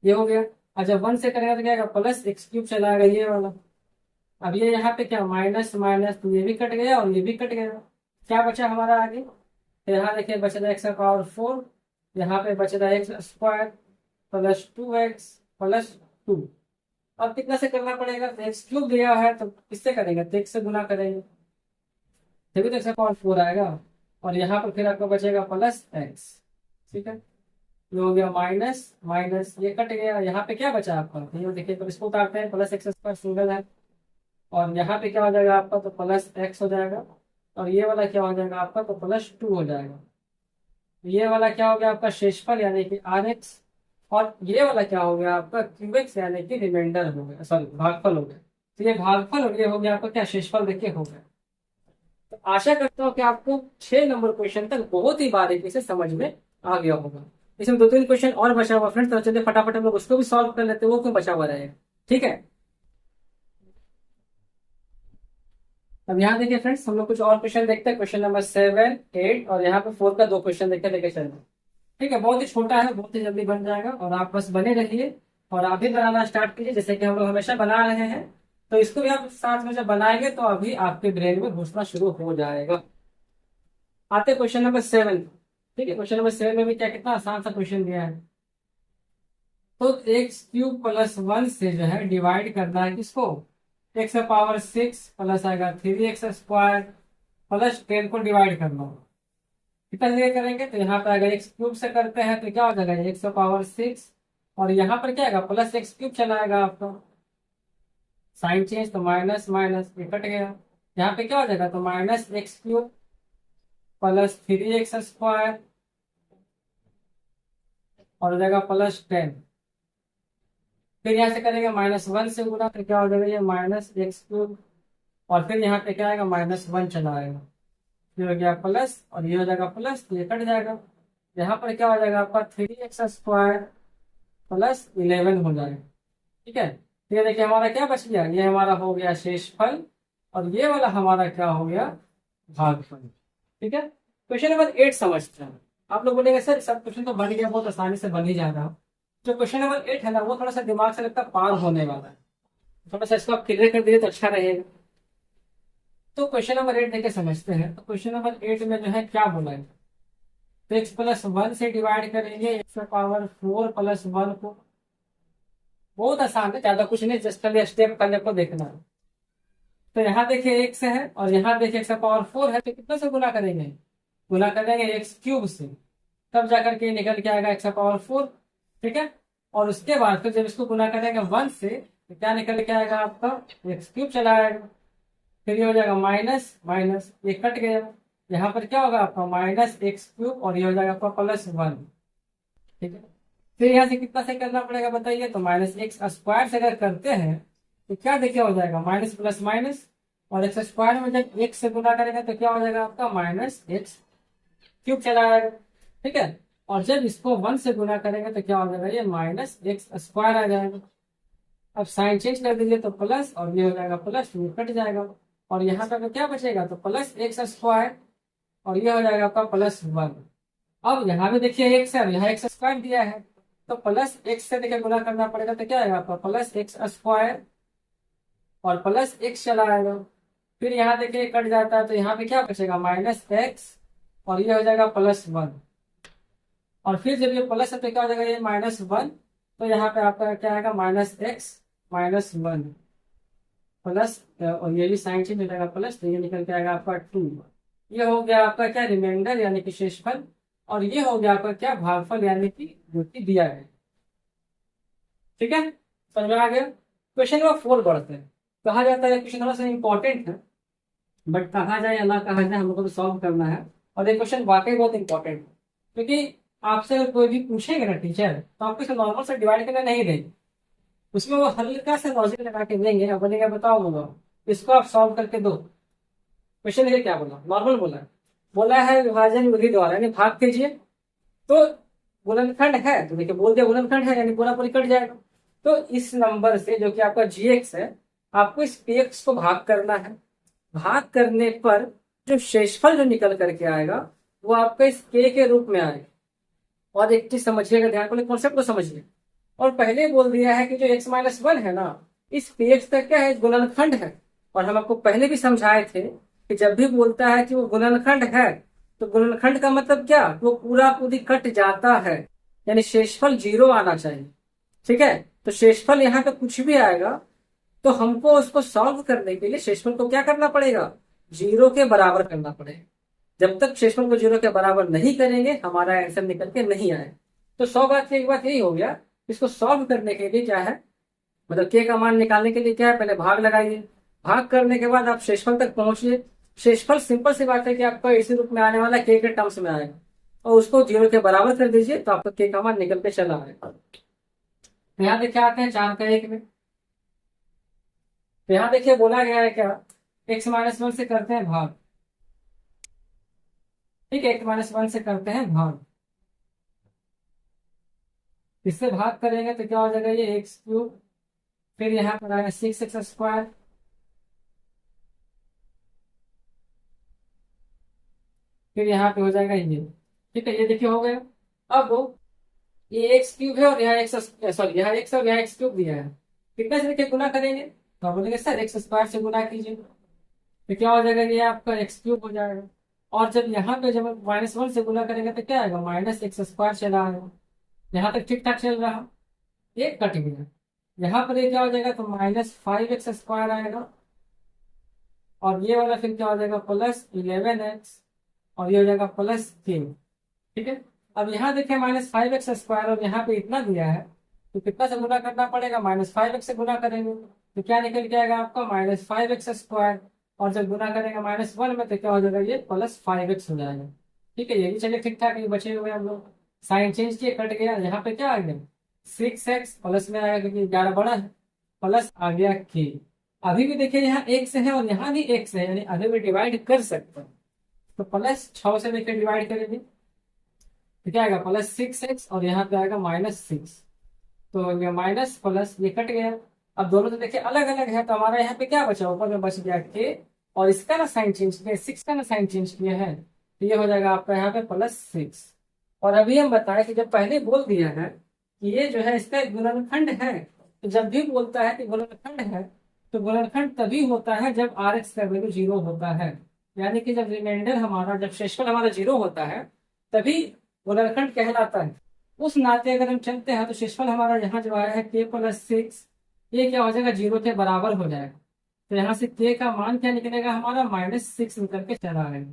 ये हो गया। और जब 1 से करेंगे तो क्या आएगा, प्लस एक्स क्यूब चला आएगा ये वाला। अब ये यहाँ पे क्या माइनस माइनस, तो ये भी कट गया और ये भी कट गया, क्या बचा हमारा आगे, तो यहाँ देखिए बचेगा एक्स का पावर 4, यहाँ पे बचेगा x square plus 2x plus 2। अब कितना से करना पड़ेगा, तो एक्स क्यूब दिया है तो किससे करेंगे, तो एक्स से गुना करेंगे, तभी तो एक्स का पावर 4 आएगा। और यहाँ पर फिर आपको बचेगा प्लस एक्स, ठीक है। ये हो गया माइनस माइनस, ये कट गया, यहाँ पे क्या बचा आपका, तो ये देखिए, तो इसको उतारते हैं, प्लस एक्स स्क्वायर सिंगल है, और यहाँ पे क्या हो जाएगा आपका, तो प्लस एक्स हो जाएगा, और ये वाला क्या हो जाएगा आपका, तो प्लस 2 हो जाएगा। ये वाला क्या हो गया आपका शेषफल यानी कि आर एक्स, और ये वाला क्या हो गया आपका क्यूब एक्स यानी कि रिमाइंडर हो गया, सॉरी भागफल हो गया। तो ये भागफल और ये हो गया आपका क्या शेषफल, देखिए हो गया। तो आशा करता हूँ कि आपको 6 नंबर क्वेश्चन तक बहुत ही बारीकी से समझ में आ गया होगा। इसमें 2-3 क्वेश्चन और बचा हुआ फ्रेंड्स, तो चलिए फटाफट हम लोग उसको भी सॉल्व कर लेते हैं, वो क्यों बचा हुआ रहेगा, ठीक है। अब यहाँ देखिए फ्रेंड्स, हम लोग कुछ और क्वेश्चन देखते हैं, क्वेश्चन नंबर 7, 8 और यहाँ पे 4 का 2 क्वेश्चन देखते लेके चल रहे हैं, ठीक है। बहुत ही छोटा है, बहुत ही जल्दी बन जाएगा, और आप बस बने रहिए और अभी बनाना स्टार्ट कीजिए, जैसे कि हम लोग हमेशा बना रहे हैं। तो इसको भी आप साथ में जब बनाएंगे तो अभी आपके ब्रेन में घुसना शुरू हो जाएगा। आते क्वेश्चन नंबर 7, ठीक है। क्वेश्चन नंबर 7 में भी क्या कितना आसान सा क्वेश्चन दिया है, तो एक्स क्यूब प्लस 1 से जो है डिवाइड करना है किसको, एक्स का पावर 6 प्लस आएगा 3x स्क्वायर प्लस 10 को डिवाइड करना होगा। कितना जगह करेंगे, तो यहाँ पे अगर एक्स क्यूब से करते हैं तो क्या हो जाएगा, एक्स का पावर 6, और यहाँ पर क्या आएगा प्लस एक्स क्यूब चला आएगा आपका, साइन चेंज, तो माइनस माइनस ये कट गया, यहाँ पे क्या हो जाएगा, तो minus x cube plus 3x square और हो जाएगा प्लस 10। फिर यहाँ से करेंगे -1 से गुना, फिर क्या हो जाएगा ये माइनस एक्स क्यूब, और फिर यहाँ पे क्या आएगा -1 चला आएगा, ये हो गया प्लस और ये हो जाएगा प्लस, तो ये कट जाएगा। यहाँ पर क्या हो जाएगा आपका 3x स्क्वायर प्लस 11 हो जाएगा, ठीक है। तो ये देखिए हमारा क्या बच गया, ये हमारा हो गया शेषफल, और ये वाला हमारा क्या हो गया भागफल, ठीक है। क्वेश्चन नंबर 8 समझते हैं। आप लोग बोलेंगे सर सब क्वेश्चन तो बन गया, बहुत आसानी से बन ही जा रहा। जो क्वेश्चन नंबर 8 है ना, वो थोड़ा सा दिमाग से लगता है पार होने वाला है, थोड़ा सा इसको आप क्लियर कर दिए तो अच्छा रहेगा। तो क्वेश्चन नंबर 8 देखे समझते हैं। तो क्वेश्चन नंबर 8 में जो है क्या बोला है, तो x + 1 से डिवाइड करेंगे, x का पावर 4 + 1 को, बहुत आसान है, ज्यादा कुछ नहीं, जस्ट खाली स्टेप करने को देखना है। तो यहाँ देखिए x है और यहाँ देखिए x का पावर 4 है, तो कितना से गुना करेंगे, गुना करेंगे एक्स क्यूब से, तब जाकर के निकल के आएगा x का पावर 4, ठीक है। और उसके बाद फिर जब इसको गुना करेंगे 1 से, तो क्या निकल के आएगा आपका एक्स क्यूब चला आएगा, फिर ये हो जाएगा माइनस माइनस, ये कट गया, यहाँ पर क्या होगा आपका माइनस एक्स क्यूब और ये हो जाएगा आपका +1, ठीक है। फिर यहाँ से कितना से करना पड़ेगा बताइए, तो माइनस एक्स स्क्वायर से अगर करते हैं तो क्या देखिए हो जाएगा माइनस प्लस माइनस, और एक्स स्क्वायर में जब एक्स से गुना करेंगे तो क्या हो जाएगा आपका माइनस एक्स क्यूब चला आएगा, ठीक है। और जब इसको 1 से गुना करेंगे तो क्या हो जाएगा, ये माइनस एक्स स्क्वायर आ जाएगा। अब साइन चेंज कर दीजिए तो प्लस, और ये हो जाएगा प्लस, ये कट जाएगा, और यहाँ पे क्या बचेगा, तो प्लस एक्स स्क्वायर और ये हो जाएगा आपका +1। अब यहाँ भी देखिए एक्स है, यहाँ एक्स स्क्वायर दिया है, तो प्लस एक्स से देखिए गुना करना पड़ेगा, तो क्या आएगा आपका प्लस एक्स स्क्वायर और प्लस एक्स चला आएगा। फिर यहाँ देखिए कट जाता है, तो यहाँ पे क्या बचेगा माइनस एक्स और ये हो जाएगा +1, और फिर जब ये प्लस है तो क्या हो जाएगा ये -1, तो यहाँ पे आपका क्या आएगा माइनस एक्स -1 प्लस, और ये भी साइन चेंज हो जाएगा प्लस, तो ये निकल के आएगा आपका 2। ये हो गया आपका क्या रिमाइंडर यानी कि शेषफल, और ये हो गया आपका क्या भागफल यानी कि जो कि दिया है, ठीक है, समझ में आ गया। क्वेश्चन नंबर 4 बढ़ते हैं। कहा जाता है क्वेश्चन थोड़ा सा इंपॉर्टेंट है, बट कहा जाए या ना कहा जाए हम लोग को तो सॉल्व करना है, और ये क्वेश्चन वाकई बहुत इंपॉर्टेंट है, क्योंकि आपसे अगर कोई भी पूछेगा ना टीचर, तो आपको इसे नॉर्मल से डिवाइड करना नहीं देंगे, उसमें वो हल्का से लॉजिक लगा के देंगे, अब बोलेगा बताओ बोलो इसको आप सॉल्व करके दो। क्वेश्चन देखिए क्या बोला, नॉर्मल बोला है, बोला है विभाजन विधि द्वारा यानी भाग कीजिए, तो गुणनखंड है, तो देखिए बोल दिया गुणनखंड है यानी पूरा पूरी कट जाएगा। तो इस नंबर से जो कि आपका gx है, आपको इस px को भाग करना है, भाग करने पर जो शेषफल जो निकल करके आएगा वो आपका इस के रूप में आएगा। और एक चीज समझिएगा, ध्यान को कॉन्सेप्ट को समझिए। और पहले बोल दिया है कि जो x-1 है ना, इस px का क्या है, गुणनखंड है। और हम आपको पहले भी समझाए थे कि जब भी बोलता है कि वो गुणनखंड है, तो गुणनखंड का मतलब क्या, वो पूरा पूरी कट जाता है, यानी शेषफल 0 आना चाहिए। ठीक है, तो शेषफल यहाँ पे कुछ भी आएगा तो हमको उसको सॉल्व करने के लिए शेषफल को क्या करना पड़ेगा, 0 के बराबर करना पड़ेगा। जब तक शेषफल को 0 के बराबर नहीं करेंगे हमारा आंसर निकल के नहीं आए। तो 100 बात से एक बात यही हो गया, इसको सॉल्व करने के लिए क्या है, मतलब के का मान निकालने के लिए क्या है, पहले भाग लगाइए। भाग करने के बाद आप शेषफल तक पहुंचिए। शेषफल सिंपल सी बात है कि आपका इसी रूप में आने वाला के टर्म्स में आएगा, और उसको 0 के बराबर कर दीजिए तो आपका के का मान निकल के चला आएगा। तो यहाँ देखिए आते हैं 4 का 1 में। तो यहाँ देखिए बोला गया है क्या, x-1 से करते हैं भाग। ठीक है, x-1 से करते हैं भाग। इससे भाग करेंगे तो क्या हो जाएगा, ये x3, फिर यहाँ पर आएगा 6x², फिर यहाँ पे हो जाएगा ये। ठीक है, ये देखिए हो गया। अब ये x³ है और यहाँ x, सॉरी यहाँ x और यहाँ x³ दिया है, कितना से देखिए गुना करेंगे, तो आप बोलेंगे सर x² से गुना कीजिए, तो क्या हो जाएगा, ये आपका x³ हो जाएगा। और जब यहाँ पे जब -1 से गुना करेंगे तो क्या आएगा, -x² चला आएगा। यहाँ तक ठीक ठाक चल रहा, ये कट गया। यहाँ पर ये क्या हो जाएगा, तो -5x² आएगा, और ये वाला फिर क्या हो जाएगा, +11x, और ये हो जाएगा +3। ठीक है, अब यहाँ देखिए -5x² और यहाँ पे इतना दिया है, तो कितना से गुना करना पड़ेगा, -5x से गुना करेंगे तो क्या निकल के आएगा आपका -5x²। और जब गुना करेंगे -1 में तो क्या हो जाएगा, ये +5x हो जाएगा। ठीक है, ये भी चलिए ठीक ठाक, ये बचे हुए हम लोग। साइन चेंज किए, कट गया, यहाँ पे क्या आ गया, 6x प्लस में आएगा क्योंकि 11 बड़ा है, प्लस आ गया k। अभी भी देखिए यहाँ x है और यहाँ भी x है, यानी अभी भी डिवाइड कर सकते हैं। तो +6 से लेकर डिवाइड करेंगे तो क्या आएगा, +6x, और यहाँ पे आएगा -6। तो ये माइनस प्लस ये कट गया। अब दोनों तो देखिए अलग अलग है, तो हमारा यहाँ पे क्या बचा, ऊपर में बच गया के, और इसका ना साइन चेंज किया, 6 का ना साइन चेंज किया है, तो ये हो जाएगा आपका यहाँ पे +6। और अभी हम बताएं कि जब पहले बोल दिया है कि ये जो है इसका एक गुणनखंड है, तो जब भी बोलता है कि गुणनखंड है, तो गुणनखंड तभी होता है जब RX का वैल्यू 0 होता है, यानी कि जब रिमाइंडर हमारा, जब शेषफल हमारा 0 होता है तभी गुणनखंड कहलाता है। उस नाते अगर हम चलते हैं तो शेषफल हमारा यहाँ जो आया है k+6, ये क्या हो जाएगा, 0 के बराबर हो जाएगा। तो यहाँ से k का मान क्या निकलेगा हमारा, -6 निकल के चला आएगा।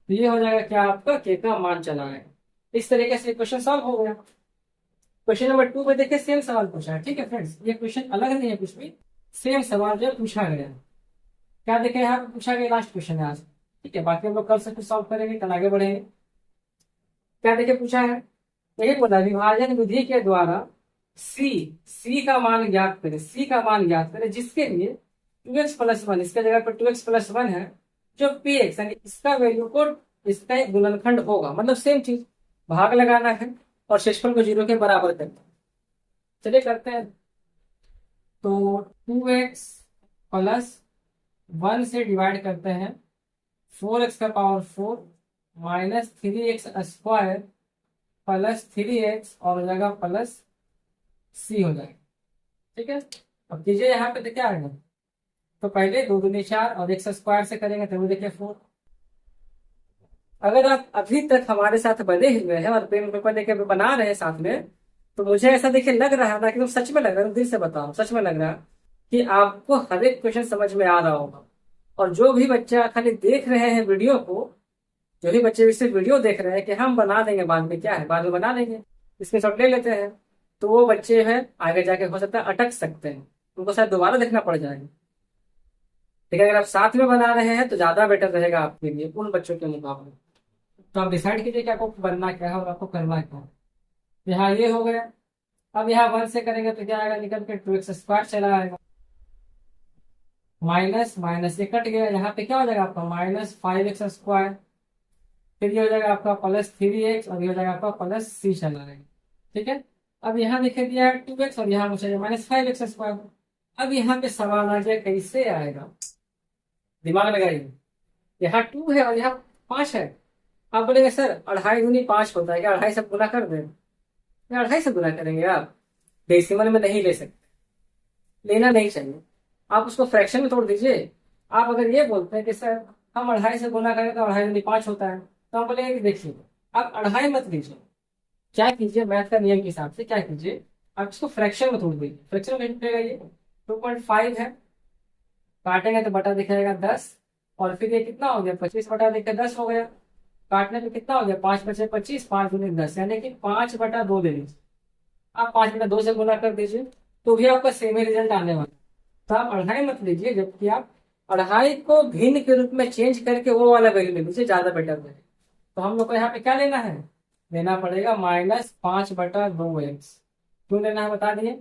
तो ये हो जाएगा क्या, आपका k का मान चला आएगा। इस तरीके से क्वेश्चन सॉल्व हो गया। क्वेश्चन नंबर 2 में देखिए सेम सवाल पूछा है। ठीक है फ्रेंड्स, ये क्वेश्चन अलग नहीं है कुछ भी, सेम सवाल जो पूछा गया है। क्या देखे यहाँ पे पूछा गया, लास्ट क्वेश्चन है आज। ठीक है, बाकी हम लोग कल से कुछ सॉल्व करेंगे, कल आगे बढ़ेंगे। क्या देखे पूछा है, यही बोला, विभाजन विधि के द्वारा सी का मान ज्ञात करें, सी का मान ज्ञात करें, जिसके लिए 2x+1, इसका जगह पर 2x+1 है, जो px यानी इसका वैल्यू को इसका एक गुणनखंड होगा, मतलब सेम चीज, भाग लगाना है और शेषफल को 0 के बराबर करना है। चलिए करते हैं। तो 2x+1 से डिवाइड करते हैं 4x⁴ -3x² +3x, और हो जाएगा +c हो जाएगा। ठीक है, अब कीजिए यहाँ पे तो क्या आएगा, तो पहले 2 दूनी 4 और x² से करेंगे तो देखिए 4। अगर आप अभी तक हमारे साथ बने हुए हैं और पेन पेपर लेके बना रहे हैं साथ में, तो मुझे ऐसा देखिए लग रहा है ना, कि सच में लग रहा है, दिल से बताओ, सच में लग रहा है कि आपको हर एक क्वेश्चन समझ में आ रहा होगा। और जो भी बच्चा खाली देख रहे हैं वीडियो को, जो भी बच्चे सिर्फ वीडियो देख रहे हैं कि हम बना देंगे बाद में, क्या है बाद में बना लेंगे, इसमें सब ले लेते हैं, तो वो बच्चे हैं आगे जाके हो सकता है अटक सकते हैं, उनको शायद दोबारा देखना पड़ जाएगा। लेकिन अगर आप साथ में बना रहे हैं तो ज्यादा बेटर रहेगा आपके लिए उन बच्चों के मुकाबले। तो आप डिसाइड कीजिए कि आपको बनना क्या है और आपको करना क्या है। यहाँ ये हो गया। अब यहाँ 1 से करेंगे तो क्या आएगा, निकल के 2x² चला आएगा, माइनस माइनस ये कट गया, यहाँ पे क्या हो जाएगा आपका -5x², फिर ये हो जाएगा आपका +3x, और ये हो जाएगा आपका +c चला आएगा। ठीक है, अब यहाँ लिखे दिया है 2x और यहाँ मुझे -5x²। अब यहाँ पे सवाल आ जाए कैसे आएगा, दिमाग लगाइए, यहाँ 2 है और यहाँ 5 है। आप बोलेंगे सर 2.5 होता है क्या, 2.5 से गुना कर दें? 2.5 से गुना करेंगे आप, डेसिमल में नहीं ले सकते, लेना नहीं चाहिए। आप उसको फ्रैक्शन में तोड़ दीजिए। आप अगर ये बोलते हैं कि सर हम 2.5 से गुना करें तो 2.5 5 होता है, तो हम बोलेंगे कि देखिए आप 2.5 मत लीजिए, क्या कीजिए मैथ का नियम के हिसाब से क्या कीजिए, आप इसको फ्रैक्शन में तोड़ दीजिए। फ्रैक्शन में कितना ये 2.5 है, काटेंगे तो बटा दिखाएगा 10, और फिर ये कितना हो गया 25 बटा देकर 10 हो गया। काटने पे कितना हो गया 5 बचे 25, 5 दूनी 10, यानी कि 5/2 ले लीजिए। आप 5/2 से गुना कर दीजिए तो भी आपका सेम ही रिजल्ट आने वाला है। तो आप 2.5 मत लीजिए, जबकि आप 2.5 को भिन्न के रूप में चेंज करके वो वाला वैल्यू ले लीजिए, ज्यादा बेटर है। तो हम लोग को यहाँ पे क्या लेना है, लेना पड़ेगा -5/2x। क्यों लेना है बता दिए।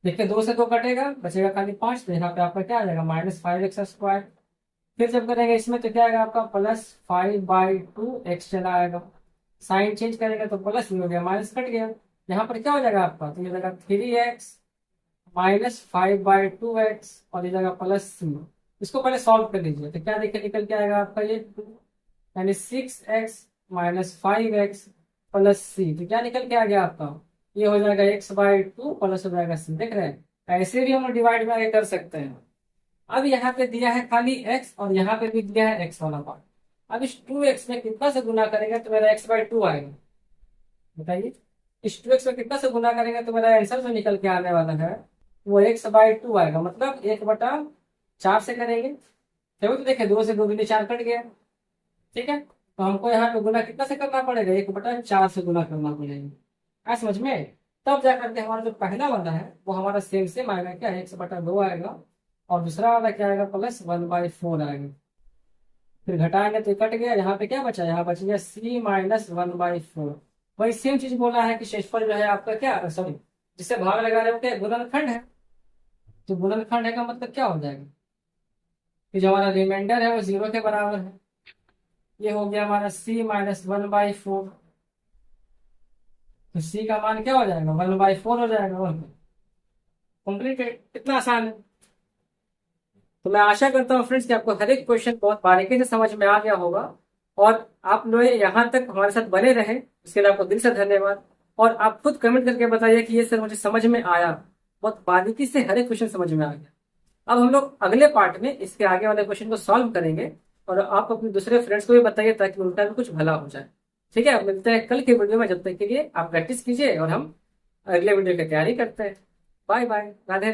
देखिए 2 से 2 कटेगा, बचेगा खाली 5, तो यहाँ पे आपका क्या आ जाएगा -5x²। फिर जब करेंगे इसमें तो क्या आएगा आपका +5/2x चला आएगा। साइन चेंज करेगा तो प्लस भी हो गया, माइनस कट गया। यहाँ पर क्या हो जाएगा आपका, तो ये जाएगा 3x -5/2x, और ये जाएगा +c। इसको पहले सॉल्व कर लीजिए तो क्या देखिए निकल के आएगा आपका ये 2, यानी 6x -5x +c। तो क्या निकल के आ गया आपका, ये हो जाएगा x/2 प्लस हो जाएगा c। देख रहे हैं, ऐसे भी हम डिवाइड में आगे कर सकते हैं। अब यहाँ पे दिया है खाली x, और यहाँ पे भी दिया है x वाला पार्ट। अब इस 2x में कितना से गुना करेंगे तो मेरा x/2 आएगा, बताइए। इस 2x में कितना से गुना करेंगे तो मेरा आंसर जो निकल के आने वाला है वो x/2 आएगा, मतलब 1/4 से करेंगे। तो देखिए 2 से 2 दूनी 4 कट गया, ठीक है। तो हमको यहाँ पे गुना कितना से करना पड़ेगा, 1/4 से गुना करना पड़ेगा। आ समझ में, तब जा करके हमारा जो पहला वाला है वो हमारा सेम आएगा, क्या 1/2 आएगा, और दूसरा वाला क्या आएगा +1/4 आएगा। फिर घटाएंगे तो कट गया, यहाँ पे क्या बचा, यहाँ बच गया c -1/4। वही सेम चीज बोला है कि शेषफल जो है आपका क्या, सॉरी जिससे भाग लगा रहे हो क्या, गुणनखंड है। तो गुणनखंड है का मतलब क्या हो जाएगा कि जो हमारा रिमाइंडर है वो 0 के बराबर है। ये हो गया हमारा c -1/4। तो c का मान क्या हो जाएगा 1/4 हो जाएगा, और कंप्लीटेड। कितना आसान है। तो मैं आशा करता हूँ फ्रेंड्स कि आपको हर एक क्वेश्चन बहुत बारीकी से समझ में आ गया होगा, और आप लोग यहाँ तक हमारे साथ बने रहे उसके लिए आपको दिल से धन्यवाद। और आप खुद कमेंट करके बताइए कि ये सर मुझे समझ में आया, बहुत बारीकी से हर एक क्वेश्चन समझ में आ गया। अब हम लोग अगले पार्ट में इसके आगे वाले क्वेश्चन को सॉल्व करेंगे, और आप अपने दूसरे फ्रेंड्स को भी बताइए ताकि उनका भी कुछ भला हो जाए। ठीक है, मिलते हैं कल के वीडियो में, जब तक के लिए आप प्रैक्टिस कीजिए और हम अगले वीडियो की तैयारी करते हैं। Bye bye, Radhe Radhe.